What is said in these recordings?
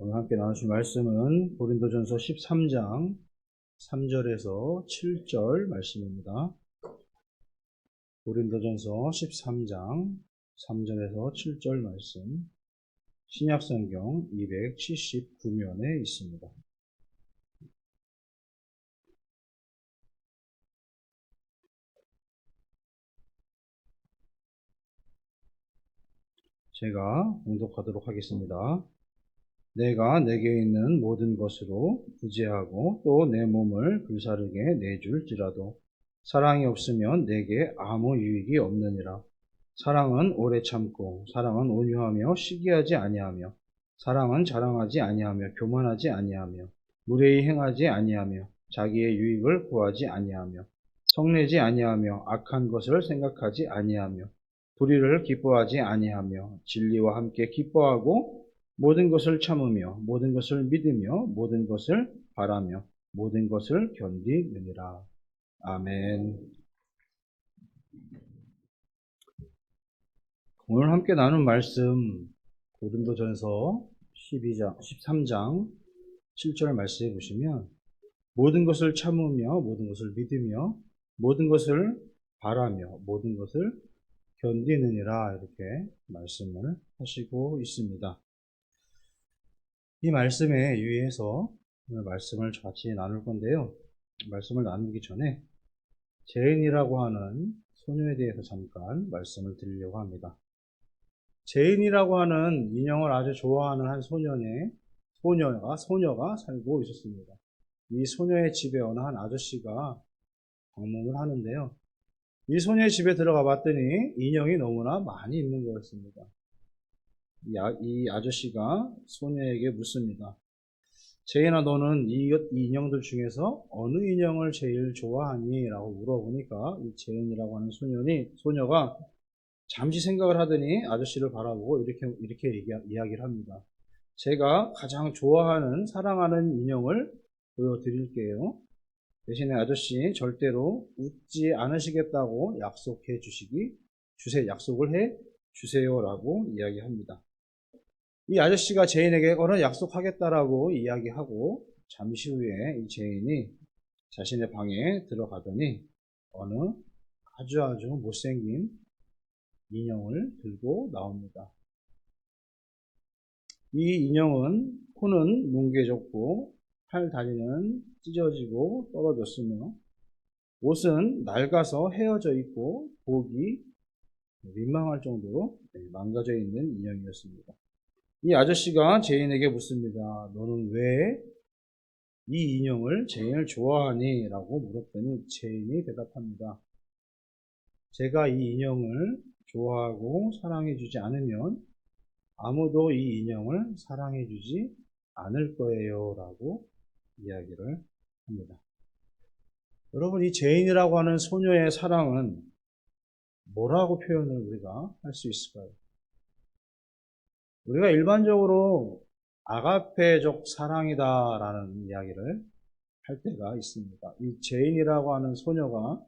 오늘 함께 나누실 말씀은 고린도전서 13장 3절에서 7절 말씀입니다. 고린도전서 13장 3절에서 7절 말씀, 신약성경 279면에 있습니다. 제가 봉독하도록 하겠습니다. 내가 내게 있는 모든 것으로 구제하고 또 내 몸을 불사르게 내줄지라도 사랑이 없으면 내게 아무 유익이 없느니라. 사랑은 오래 참고 사랑은 온유하며 시기하지 아니하며 사랑은 자랑하지 아니하며 교만하지 아니하며 무례히 행하지 아니하며 자기의 유익을 구하지 아니하며 성내지 아니하며 악한 것을 생각하지 아니하며 불의를 기뻐하지 아니하며 진리와 함께 기뻐하고 모든 것을 참으며 모든 것을 믿으며 모든 것을 바라며 모든 것을 견디느니라. 아멘. 오늘 함께 나눈 말씀 고린도전서 13장 7절 말씀해 보시면 모든 것을 참으며 모든 것을 믿으며 모든 것을 바라며 모든 것을 견디느니라 이렇게 말씀을 하시고 있습니다. 이 말씀에 유의해서 오늘 말씀을 같이 나눌 건데요. 말씀을 나누기 전에 제인이라고 하는 소녀에 대해서 잠깐 말씀을 드리려고 합니다. 제인이라고 하는 인형을 아주 좋아하는 한 소녀가 살고 있었습니다. 이 소녀의 집에 어느 한 아저씨가 방문을 하는데요. 이 소녀의 집에 들어가 봤더니 인형이 너무나 많이 있는 거였습니다. 이 아저씨가 소녀에게 묻습니다. 제인아, 너는 이 인형들 중에서 어느 인형을 제일 좋아하니? 라고 물어보니까 이 제인이라고 하는 소녀가 잠시 생각을 하더니 아저씨를 바라보고 이렇게 이야기를 합니다. 제가 가장 좋아하는, 사랑하는 인형을 보여드릴게요. 대신에 아저씨 절대로 웃지 않으시겠다고 약속을 해 주세요라고 이야기합니다. 이 아저씨가 제인에게 약속하겠다라고 이야기하고 잠시 후에 이 제인이 자신의 방에 들어가더니 어느 아주 못생긴 인형을 들고 나옵니다. 이 인형은 코는 뭉개졌고 팔 다리는 찢어지고 떨어졌으며 옷은 낡아서 헤어져 있고 보기 민망할 정도로 망가져 있는 인형이었습니다. 이 아저씨가 제인에게 묻습니다. 너는 왜 이 인형을 제일 좋아하니? 라고 물었더니 제인이 대답합니다. 제가 이 인형을 좋아하고 사랑해주지 않으면 아무도 이 인형을 사랑해주지 않을 거예요. 라고 이야기를 합니다. 여러분, 이 제인이라고 하는 소녀의 사랑은 뭐라고 표현을 우리가 할 수 있을까요? 우리가 일반적으로 아가페적 사랑이다라는 이야기를 할 때가 있습니다. 이 제인이라고 하는 소녀가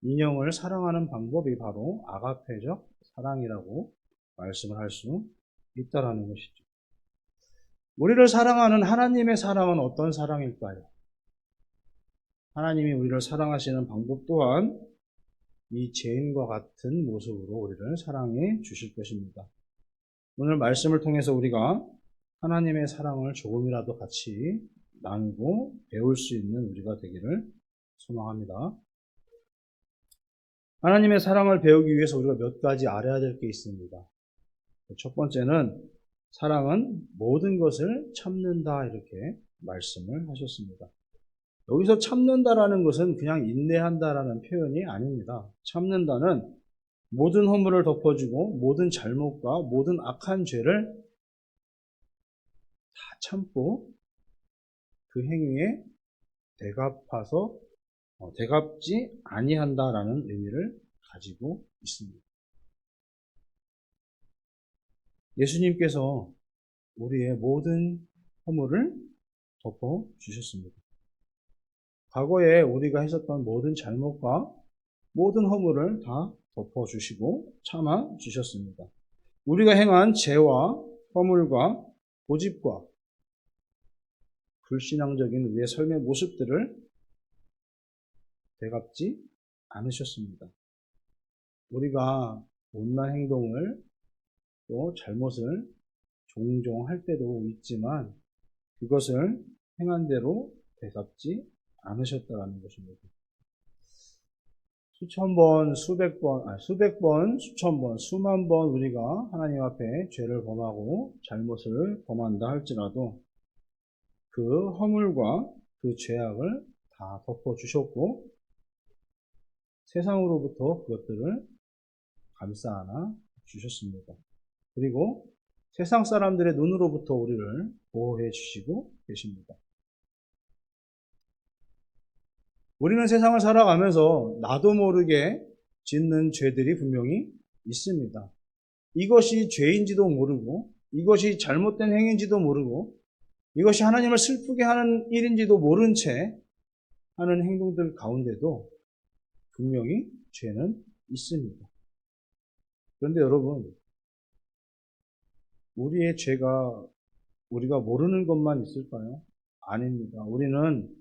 인형을 사랑하는 방법이 바로 아가페적 사랑이라고 말씀을 할 수 있다라는 것이죠. 우리를 사랑하는 하나님의 사랑은 어떤 사랑일까요? 하나님이 우리를 사랑하시는 방법 또한 이 제인과 같은 모습으로 우리를 사랑해 주실 것입니다. 오늘 말씀을 통해서 우리가 하나님의 사랑을 조금이라도 같이 나누고 배울 수 있는 우리가 되기를 소망합니다. 하나님의 사랑을 배우기 위해서 우리가 몇 가지 알아야 될 게 있습니다. 첫 번째는 사랑은 모든 것을 참는다 이렇게 말씀을 하셨습니다. 여기서 참는다라는 것은 그냥 인내한다라는 표현이 아닙니다. 참는다는 모든 허물을 덮어주고 모든 잘못과 모든 악한 죄를 다 참고 그 행위에 대갚지 아니한다라는 의미를 가지고 있습니다. 예수님께서 우리의 모든 허물을 덮어주셨습니다. 과거에 우리가 했었던 모든 잘못과 모든 허물을 다 덮어주시고 참아주셨습니다. 우리가 행한 죄와 허물과 고집과 불신앙적인 우리의 삶의 모습들을 되갚지 않으셨습니다. 우리가 못난 행동을 또 잘못을 종종 할 때도 있지만 그것을 행한 대로 되갚지 않으셨다는 것입니다. 수천 번, 수천 번, 수만 번 우리가 하나님 앞에 죄를 범하고 잘못을 범한다 할지라도 그 허물과 그 죄악을 다 덮어주셨고 세상으로부터 그것들을 감싸 안아 주셨습니다. 그리고 세상 사람들의 눈으로부터 우리를 보호해 주시고 계십니다. 우리는 세상을 살아가면서 나도 모르게 짓는 죄들이 분명히 있습니다. 이것이 죄인지도 모르고 이것이 잘못된 행위인지도 모르고 이것이 하나님을 슬프게 하는 일인지도 모른 채 하는 행동들 가운데도 분명히 죄는 있습니다. 그런데 여러분, 우리의 죄가 우리가 모르는 것만 있을까요? 아닙니다. 우리는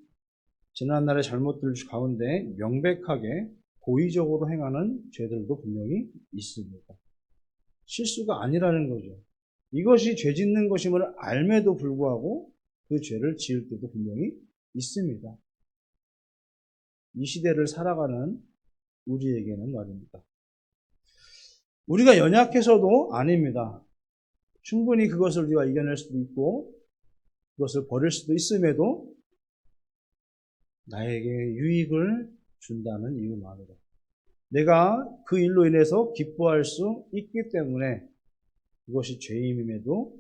지난날의 잘못들 가운데 명백하게 고의적으로 행하는 죄들도 분명히 있습니다. 실수가 아니라는 거죠. 이것이 죄 짓는 것임을 알매도 불구하고 그 죄를 지을 때도 분명히 있습니다. 이 시대를 살아가는 우리에게는 말입니다. 우리가 연약해서도 아닙니다. 충분히 그것을 우리가 이겨낼 수도 있고 그것을 버릴 수도 있음에도 나에게 유익을 준다는 이유만으로 내가 그 일로 인해서 기뻐할 수 있기 때문에 그것이 죄임임에도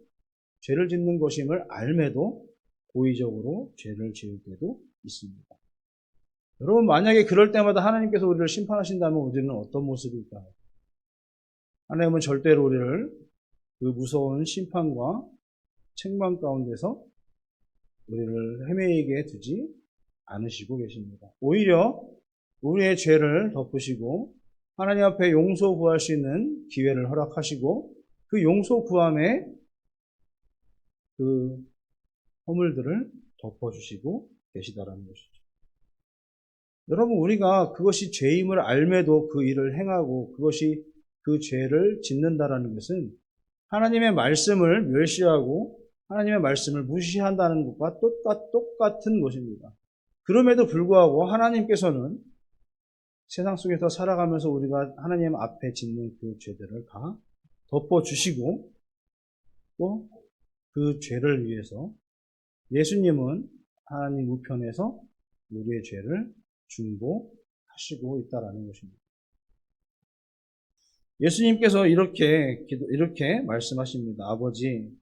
죄를 짓는 것임을 알매도 고의적으로 죄를 지을 때도 있습니다. 여러분, 만약에 그럴 때마다 하나님께서 우리를 심판하신다면 우리는 어떤 모습일까요? 하나님은 절대로 우리를 그 무서운 심판과 책망 가운데서 우리를 헤매이게 두지 않으시고 계십니다. 오히려 우리의 죄를 덮으시고 하나님 앞에 용서 구할 수 있는 기회를 허락하시고 그 용서 구함에 그 허물들을 덮어주시고 계시다라는 것이죠. 여러분, 우리가 그것이 죄임을 알매도 그 일을 행하고 그것이 그 죄를 짓는다라는 것은 하나님의 말씀을 멸시하고 하나님의 말씀을 무시한다는 것과 똑같은 것입니다. 그럼에도 불구하고 하나님께서는 세상 속에서 살아가면서 우리가 하나님 앞에 짓는 그 죄들을 다 덮어주시고 또 그 죄를 위해서 예수님은 하나님 우편에서 우리의 죄를 중보하시고 있다는 것입니다. 예수님께서 이렇게 말씀하십니다. 아버지,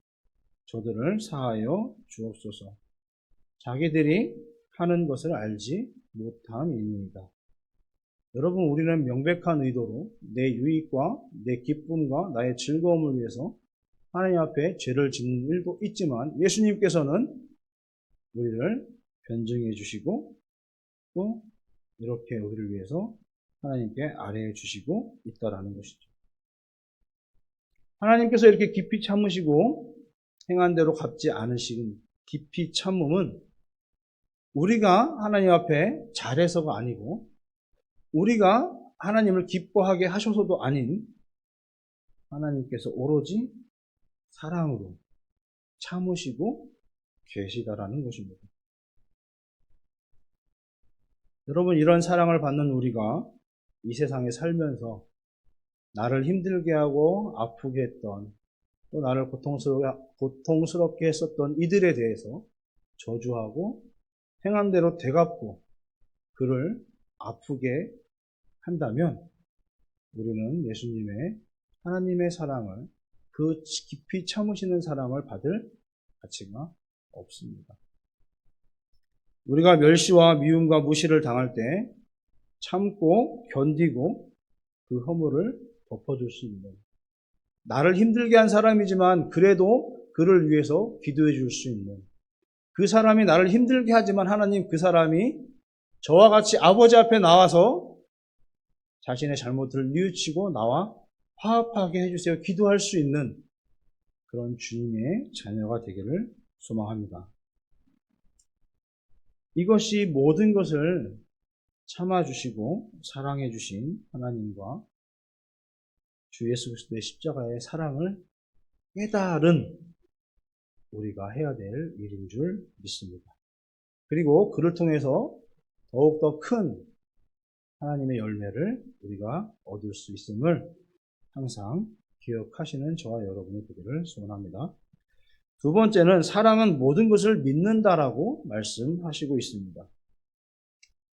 저들을 사하여 주옵소서. 자기들이 하는 것을 알지 못함이니이다. 여러분, 우리는 명백한 의도로 내 유익과 내 기쁨과 나의 즐거움을 위해서 하나님 앞에 죄를 짓는 일도 있지만 예수님께서는 우리를 변증해 주시고 또 이렇게 우리를 위해서 하나님께 아뢰해 주시고 있다라는 것이죠. 하나님께서 이렇게 깊이 참으시고 행한 대로 갚지 않으신 깊이 참음은 우리가 하나님 앞에 잘해서가 아니고 우리가 하나님을 기뻐하게 하셔서도 아닌 하나님께서 오로지 사랑으로 참으시고 계시다라는 것입니다. 여러분, 이런 사랑을 받는 우리가 이 세상에 살면서 나를 힘들게 하고 아프게 했던 또 나를 고통스럽게 했었던 이들에 대해서 저주하고 행한 대로 되갚고 그를 아프게 한다면 우리는 예수님의 하나님의 사랑을 그 깊이 참으시는 사랑을 받을 가치가 없습니다. 우리가 멸시와 미움과 무시를 당할 때 참고 견디고 그 허물을 덮어줄 수 있는 나를 힘들게 한 사람이지만 그래도 그를 위해서 기도해 줄 수 있는 그 사람이 나를 힘들게 하지만 하나님 그 사람이 저와 같이 아버지 앞에 나와서 자신의 잘못을 뉘우치고 나와 화합하게 해주세요. 기도할 수 있는 그런 주님의 자녀가 되기를 소망합니다. 이것이 모든 것을 참아주시고 사랑해주신 하나님과 주 예수 그리스도의 십자가의 사랑을 깨달은 우리가 해야 될 일인 줄 믿습니다. 그리고 그를 통해서 더욱더 큰 하나님의 열매를 우리가 얻을 수 있음을 항상 기억하시는 저와 여러분이 되기를 소원합니다. 두 번째는 사랑은 모든 것을 믿는다라고 말씀하시고 있습니다.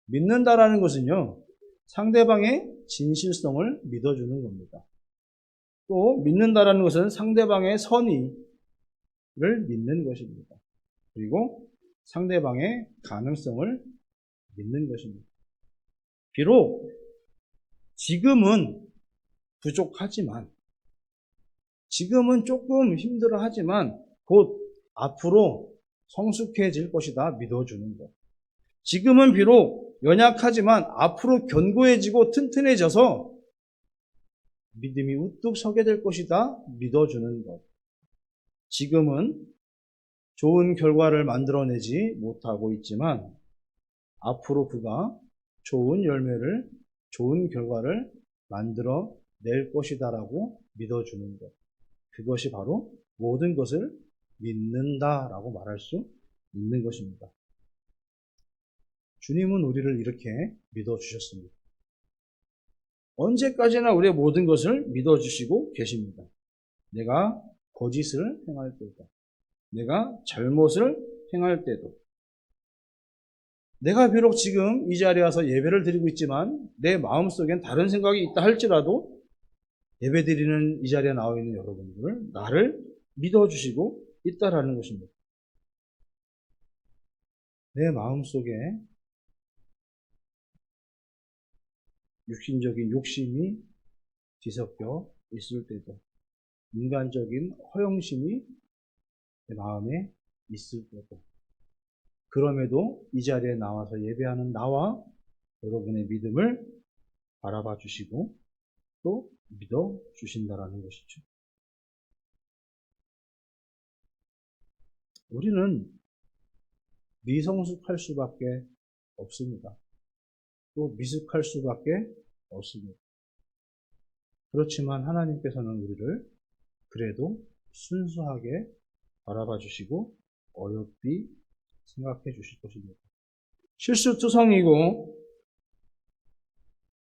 믿는다라는 것은요, 상대방의 진실성을 믿어주는 겁니다. 또 믿는다라는 것은 상대방의 선의를 믿는 것입니다. 그리고 상대방의 가능성을 믿는 것입니다. 비록 지금은 부족하지만, 지금은 조금 힘들어하지만 곧 앞으로 성숙해질 것이다 믿어주는 것. 지금은 비록 연약하지만 앞으로 견고해지고 튼튼해져서 믿음이 우뚝 서게 될 것이다 믿어주는 것. 지금은 좋은 결과를 만들어내지 못하고 있지만 앞으로 그가 좋은 열매를, 좋은 결과를 만들어낼 것이다라고 믿어주는 것. 그것이 바로 모든 것을 믿는다라고 말할 수 있는 것입니다. 주님은 우리를 이렇게 믿어주셨습니다. 언제까지나 우리의 모든 것을 믿어주시고 계십니다. 내가 거짓을 행할 때도, 내가 잘못을 행할 때도, 내가 비록 지금 이 자리에 와서 예배를 드리고 있지만 내 마음속엔 다른 생각이 있다 할지라도 예배 드리는 이 자리에 나와 있는 여러분들, 나를 믿어주시고 있다라는 것입니다. 내 마음속에 육신적인 욕심이 뒤섞여 있을 때도, 인간적인 허영심이 내 마음에 있을 때도, 그럼에도 이 자리에 나와서 예배하는 나와 여러분의 믿음을 바라봐 주시고 또 믿어 주신다라는 것이죠. 우리는 미성숙할 수밖에 없습니다. 또 미숙할 수밖에 없습니다. 그렇지만 하나님께서는 우리를 그래도 순수하게 바라봐 주시고 어여삐 생각해 주실 것입니다. 실수투성이고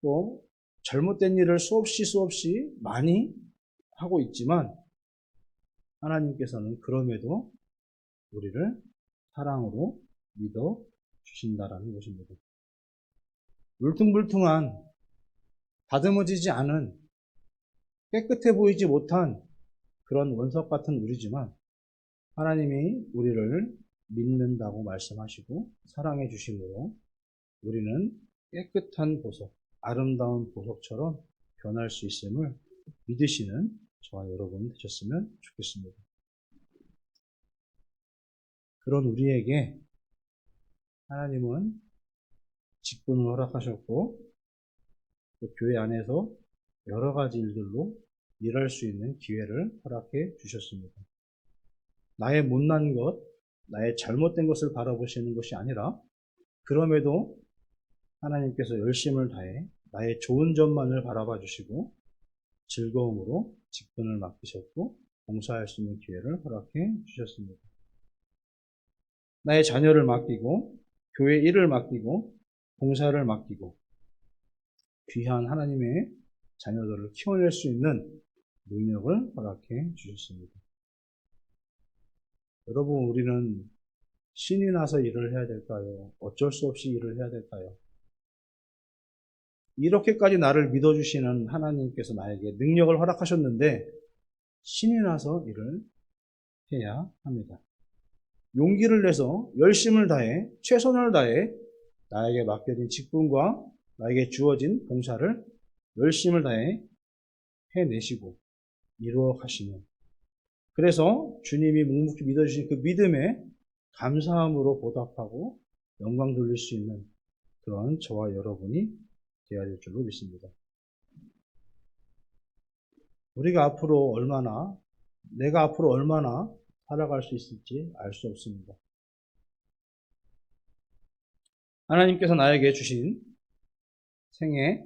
또 잘못된 일을 수없이 많이 하고 있지만 하나님께서는 그럼에도 우리를 사랑으로 믿어 주신다라는 것입니다. 울퉁불퉁한, 다듬어지지 않은, 깨끗해 보이지 못한 그런 원석 같은 우리지만 하나님이 우리를 믿는다고 말씀하시고 사랑해 주심으로 우리는 깨끗한 보석, 아름다운 보석처럼 변할 수 있음을 믿으시는 저와 여러분 되셨으면 좋겠습니다. 그런 우리에게 하나님은 직분을 허락하셨고 또 교회 안에서 여러 가지 일들로 일할 수 있는 기회를 허락해 주셨습니다. 나의 못난 것, 나의 잘못된 것을 바라보시는 것이 아니라 그럼에도 하나님께서 열심을 다해 나의 좋은 점만을 바라봐 주시고 즐거움으로 직분을 맡기셨고 봉사할 수 있는 기회를 허락해 주셨습니다. 나의 자녀를 맡기고 교회 일을 맡기고 봉사를 맡기고 귀한 하나님의 자녀들을 키워낼 수 있는 능력을 허락해 주셨습니다. 여러분, 우리는 신이 나서 일을 해야 될까요? 어쩔 수 없이 일을 해야 될까요? 이렇게까지 나를 믿어주시는 하나님께서 나에게 능력을 허락하셨는데 신이 나서 일을 해야 합니다. 용기를 내서 열심을 다해 최선을 다해 나에게 맡겨진 직분과 나에게 주어진 봉사를 열심을 다해 해내시고 이루어 가시는, 그래서 주님이 묵묵히 믿어주신 그 믿음에 감사함으로 보답하고 영광 돌릴 수 있는 그런 저와 여러분이 되어야 될 줄로 믿습니다. 내가 앞으로 얼마나 살아갈 수 있을지 알 수 없습니다. 하나님께서 나에게 주신 생애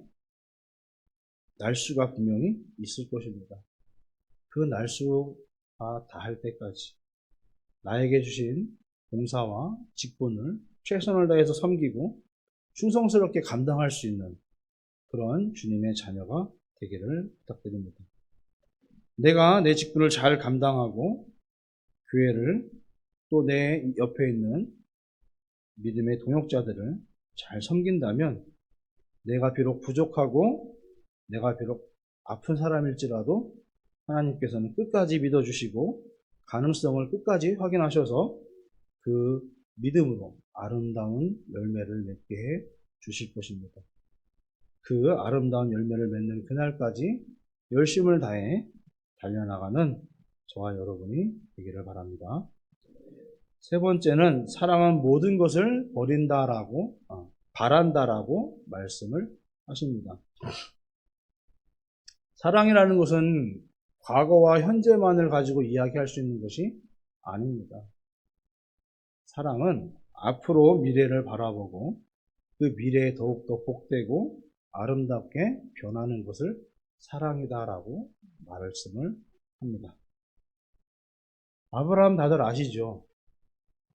날수가 분명히 있을 것입니다. 그 날수가 다할 때까지 나에게 주신 봉사와 직분을 최선을 다해서 섬기고 충성스럽게 감당할 수 있는 그런 주님의 자녀가 되기를 부탁드립니다. 내가 내 직분을 잘 감당하고 교회를 또 내 옆에 있는 믿음의 동역자들을 잘 섬긴다면 내가 비록 부족하고 내가 비록 아픈 사람일지라도 하나님께서는 끝까지 믿어주시고 가능성을 끝까지 확인하셔서 그 믿음으로 아름다운 열매를 맺게 해 주실 것입니다. 그 아름다운 열매를 맺는 그날까지 열심을 다해 달려나가는 저와 여러분이 되기를 바랍니다. 세 번째는 사랑은 모든 것을 바란다라고 말씀을 하십니다. 사랑이라는 것은 과거와 현재만을 가지고 이야기할 수 있는 것이 아닙니다. 사랑은 앞으로 미래를 바라보고 그 미래에 더욱더 복되고 아름답게 변하는 것을 사랑이다라고 말씀을 합니다. 아브라함 다들 아시죠?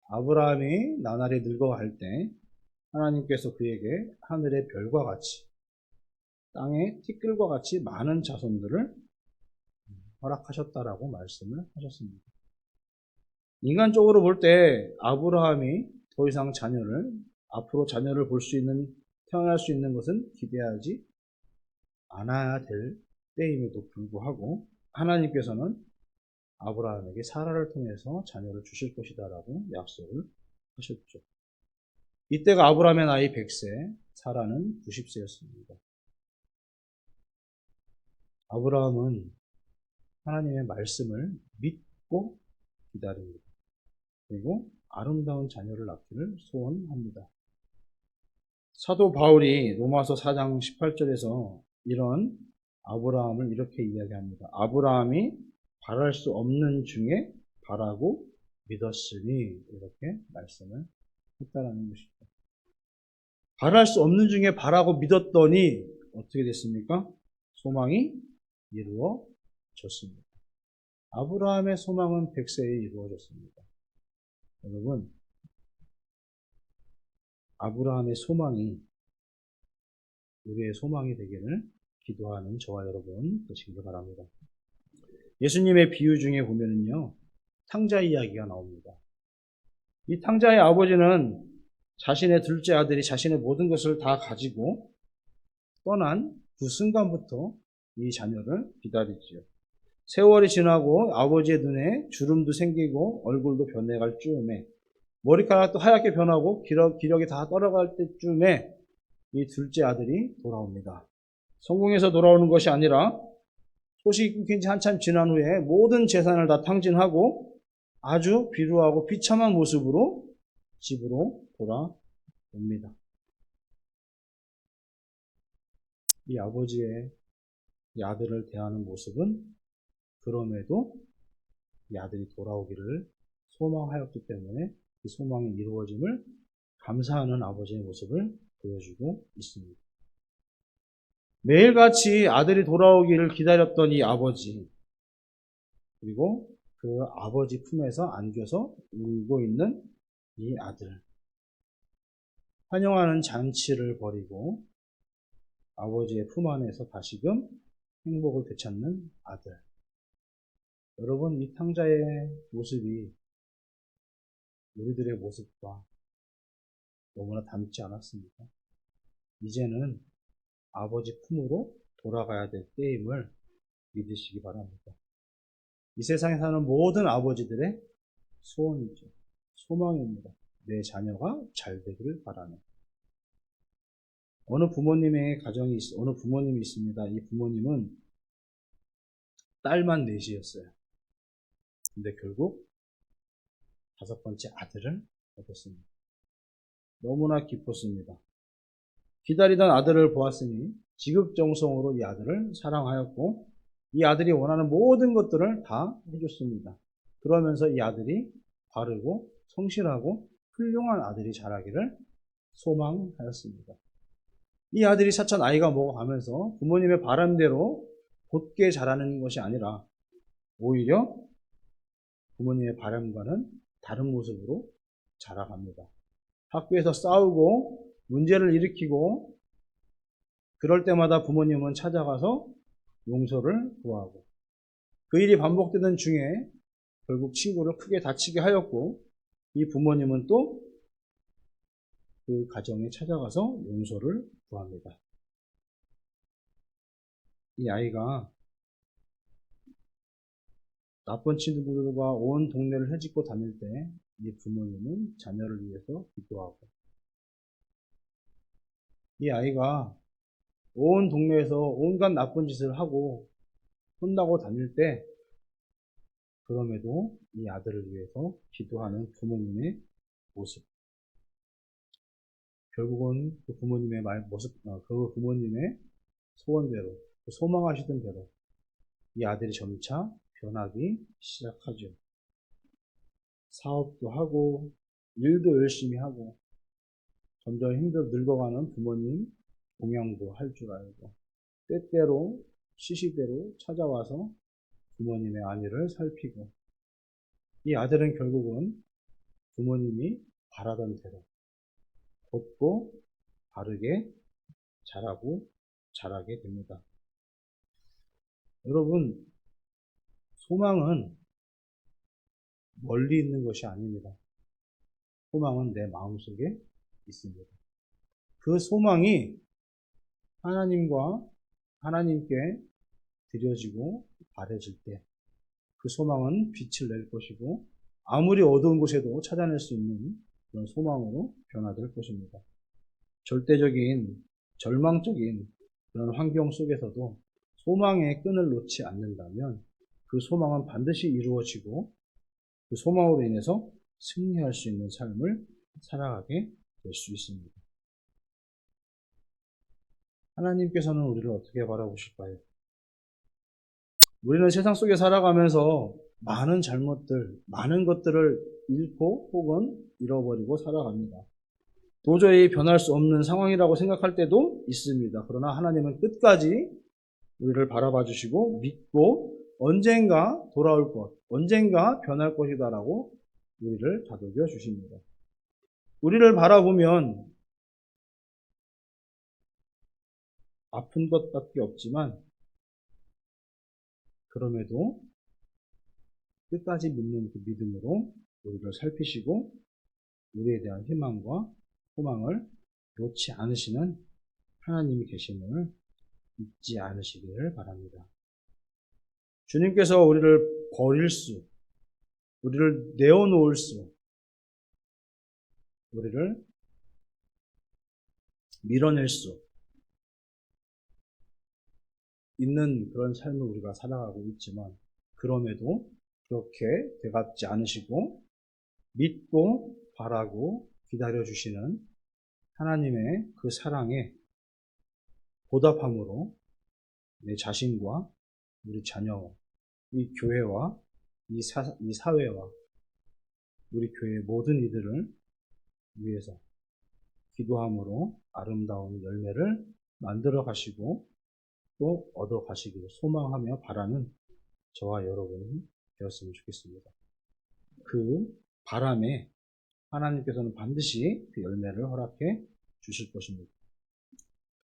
아브라함이 나날이 늙어갈 때 하나님께서 그에게 하늘의 별과 같이 땅의 티끌과 같이 많은 자손들을 허락하셨다라고 말씀을 하셨습니다. 인간적으로 볼 때 아브라함이 더 이상 앞으로 자녀를 태어날 수 있는 것은 기대하지 않아야 될 때임에도 불구하고 하나님께서는 아브라함에게 사라를 통해서 자녀를 주실 것이다라고 약속을 하셨죠. 이때가 아브라함의 나이 100세, 사라는 90세였습니다. 아브라함은 하나님의 말씀을 믿고 기다립니다. 그리고 아름다운 자녀를 낳기를 소원합니다. 사도 바울이 로마서 4장 18절에서 이런 아브라함을 이렇게 이야기합니다. 아브라함이 바랄 수 없는 중에 바라고 믿었으니 이렇게 말씀을 했다라는 것이죠. 바랄 수 없는 중에 바라고 믿었더니 어떻게 됐습니까? 소망이 이루어졌습니다. 아브라함의 소망은 100세에 이루어졌습니다. 여러분, 아브라함의 소망이 우리의 소망이 되기를 기도하는 저와 여러분 되시길 바랍니다. 예수님의 비유 중에 보면은요, 탕자 이야기가 나옵니다. 이 탕자의 아버지는 자신의 둘째 아들이 자신의 모든 것을 다 가지고 떠난 그 순간부터 이 자녀를 기다리지요. 세월이 지나고 아버지의 눈에 주름도 생기고 얼굴도 변해갈 즈음에 머리카락도 하얗게 변하고 기력이 다 떨어갈 때쯤에 이 둘째 아들이 돌아옵니다. 성공해서 돌아오는 것이 아니라 소식이 끊긴 지 한참 지난 후에 모든 재산을 다 탕진하고 아주 비루하고 비참한 모습으로 집으로 돌아옵니다. 이 아버지의 이 아들을 대하는 모습은 그럼에도 이 아들이 돌아오기를 소망하였기 때문에 그 소망이 이루어짐을 감사하는 아버지의 모습을 보여주고 있습니다. 매일같이 아들이 돌아오기를 기다렸던 이 아버지, 그리고 그 아버지 품에서 안겨서 울고 있는 이 아들, 환영하는 잔치를 벌이고 아버지의 품 안에서 다시금 행복을 되찾는 아들. 여러분, 이 탕자의 모습이 우리들의 모습과 너무나 닮지 않았습니까? 이제는 아버지 품으로 돌아가야 될 때임을 믿으시기 바랍니다. 이 세상에 사는 모든 아버지들의 소원이죠. 소망입니다. 내 자녀가 잘 되기를 바라는. 어느 부모님이 있습니다. 이 부모님은 딸만 넷이었어요. 근데 결국 5번째 아들을 얻었습니다. 너무나 기뻤습니다. 기다리던 아들을 보았으니 지극정성으로 이 아들을 사랑하였고 이 아들이 원하는 모든 것들을 다 해줬습니다. 그러면서 이 아들이 바르고 성실하고 훌륭한 아들이 자라기를 소망하였습니다. 이 아들이 차차 나이가 먹어가면서 부모님의 바람대로 곧게 자라는 것이 아니라 오히려 부모님의 바람과는 다른 모습으로 자라갑니다. 학교에서 싸우고 문제를 일으키고 그럴 때마다 부모님은 찾아가서 용서를 구하고 그 일이 반복되던 중에 결국 친구를 크게 다치게 하였고 이 부모님은 또 그 가정에 찾아가서 용서를 구합니다. 이 아이가 나쁜 친구들과 온 동네를 헤집고 다닐 때 이 부모님은 자녀를 위해서 기도하고 이 아이가 온 동네에서 온갖 나쁜 짓을 하고 혼나고 다닐 때 그럼에도 이 아들을 위해서 기도하는 부모님의 모습. 결국은 그 부모님의 그 부모님의 소원대로, 그 소망하시던 대로 이 아들이 점차 변하기 시작하죠. 사업도 하고, 일도 열심히 하고, 점점 늙어가는 부모님 동양도 할 줄 알고, 때때로, 시시대로 찾아와서 부모님의 안위를 살피고, 이 아들은 결국은 부모님이 바라던 대로 곧고 바르게 자라게 됩니다. 여러분, 소망은 멀리 있는 것이 아닙니다. 소망은 내 마음속에 있습니다. 그 소망이 하나님께 드려지고 바래질 때 그 소망은 빛을 낼 것이고 아무리 어두운 곳에도 찾아낼 수 있는 그런 소망으로 변화될 것입니다. 절대적인 절망적인 그런 환경 속에서도 소망의 끈을 놓지 않는다면 그 소망은 반드시 이루어지고 그 소망으로 인해서 승리할 수 있는 삶을 살아가게 될 수 있습니다. 하나님께서는 우리를 어떻게 바라보실까요? 우리는 세상 속에 살아가면서 많은 잘못들, 많은 것들을 잃고 혹은 잃어버리고 살아갑니다. 도저히 변할 수 없는 상황이라고 생각할 때도 있습니다. 그러나 하나님은 끝까지 우리를 바라봐 주시고 믿고 언젠가 돌아올 것, 언젠가 변할 것이다라고 우리를 다독여 주십니다. 우리를 바라보면 아픈 것밖에 없지만 그럼에도 끝까지 믿는 그 믿음으로 우리를 살피시고 우리에 대한 희망과 소망을 놓지 않으시는 하나님이 계심을 잊지 않으시기를 바랍니다. 주님께서 우리를 버릴 수, 우리를 내어놓을 수, 우리를 밀어낼 수 있는 그런 삶을 우리가 살아가고 있지만 그럼에도 그렇게 되갚지 않으시고 믿고 바라고 기다려주시는 하나님의 그 사랑에 보답함으로 내 자신과 우리 자녀와 이 교회와 이 사회와 우리 교회의 모든 이들을 위해서 기도함으로 아름다운 열매를 만들어 가시고 또 얻어 가시기를 소망하며 바라는 저와 여러분이 되었으면 좋겠습니다. 그 바람에 하나님께서는 반드시 그 열매를 허락해 주실 것입니다.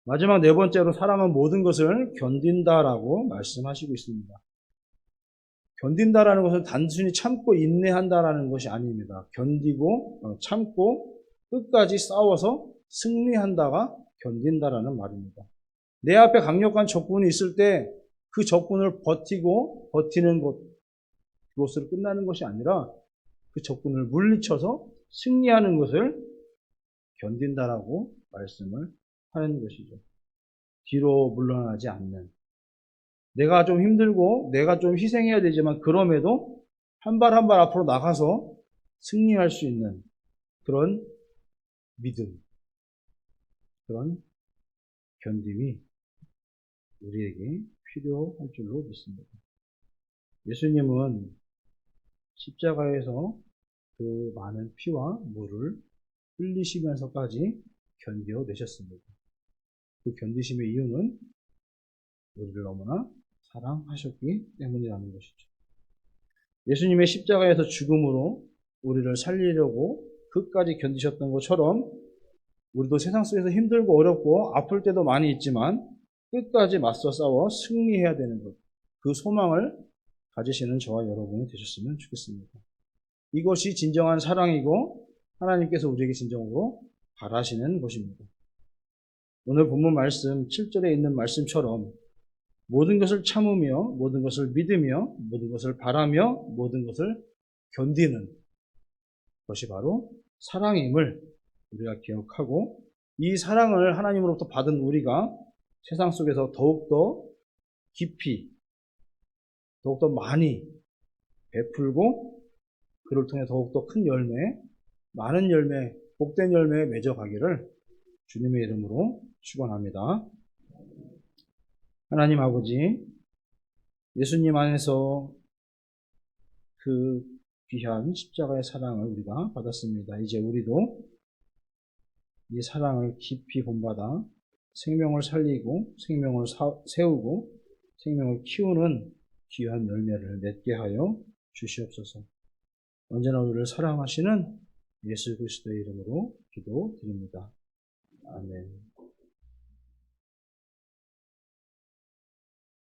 마지막 네 번째로 사랑은 모든 것을 견딘다라고 말씀하시고 있습니다. 견딘다라는 것은 단순히 참고 인내한다라는 것이 아닙니다. 견디고 참고 끝까지 싸워서 승리한다가 견딘다라는 말입니다. 내 앞에 강력한 적군이 있을 때 그 적군을 버티는 그것으로 끝나는 것이 아니라 그 적군을 물리쳐서 승리하는 것을 견딘다라고 말씀을 하는 것이죠. 뒤로 물러나지 않는. 내가 좀 힘들고 내가 좀 희생해야 되지만 그럼에도 한 발 한 발 앞으로 나가서 승리할 수 있는 그런 믿음, 그런 견딤이 우리에게 필요할 줄로 믿습니다. 예수님은 십자가에서 그 많은 피와 물을 흘리시면서까지 견뎌내셨습니다. 그 견디심의 이유는 우리를 너무나 사랑하셨기 때문이라는 것이죠. 예수님의 십자가에서 죽음으로 우리를 살리려고 끝까지 견디셨던 것처럼 우리도 세상 속에서 힘들고 어렵고 아플 때도 많이 있지만 끝까지 맞서 싸워 승리해야 되는 것, 그 소망을 가지시는 저와 여러분이 되셨으면 좋겠습니다. 이것이 진정한 사랑이고 하나님께서 우리에게 진정으로 바라시는 것입니다. 오늘 본문 말씀 7절에 있는 말씀처럼 모든 것을 참으며 모든 것을 믿으며 모든 것을 바라며 모든 것을 견디는 것이 바로 사랑임을 우리가 기억하고, 이 사랑을 하나님으로부터 받은 우리가 세상 속에서 더욱더 깊이 더욱더 많이 베풀고 그를 통해 더욱더 큰 열매, 많은 열매, 복된 열매에 맺어가기를 주님의 이름으로 축원합니다. 하나님 아버지, 예수님 안에서 그 귀한 십자가의 사랑을 우리가 받았습니다. 이제 우리도 이 사랑을 깊이 본받아 생명을 살리고 생명을 세우고 생명을 키우는 귀한 열매를 맺게 하여 주시옵소서. 언제나 우리를 사랑하시는 예수 그리스도의 이름으로 기도드립니다. 아멘.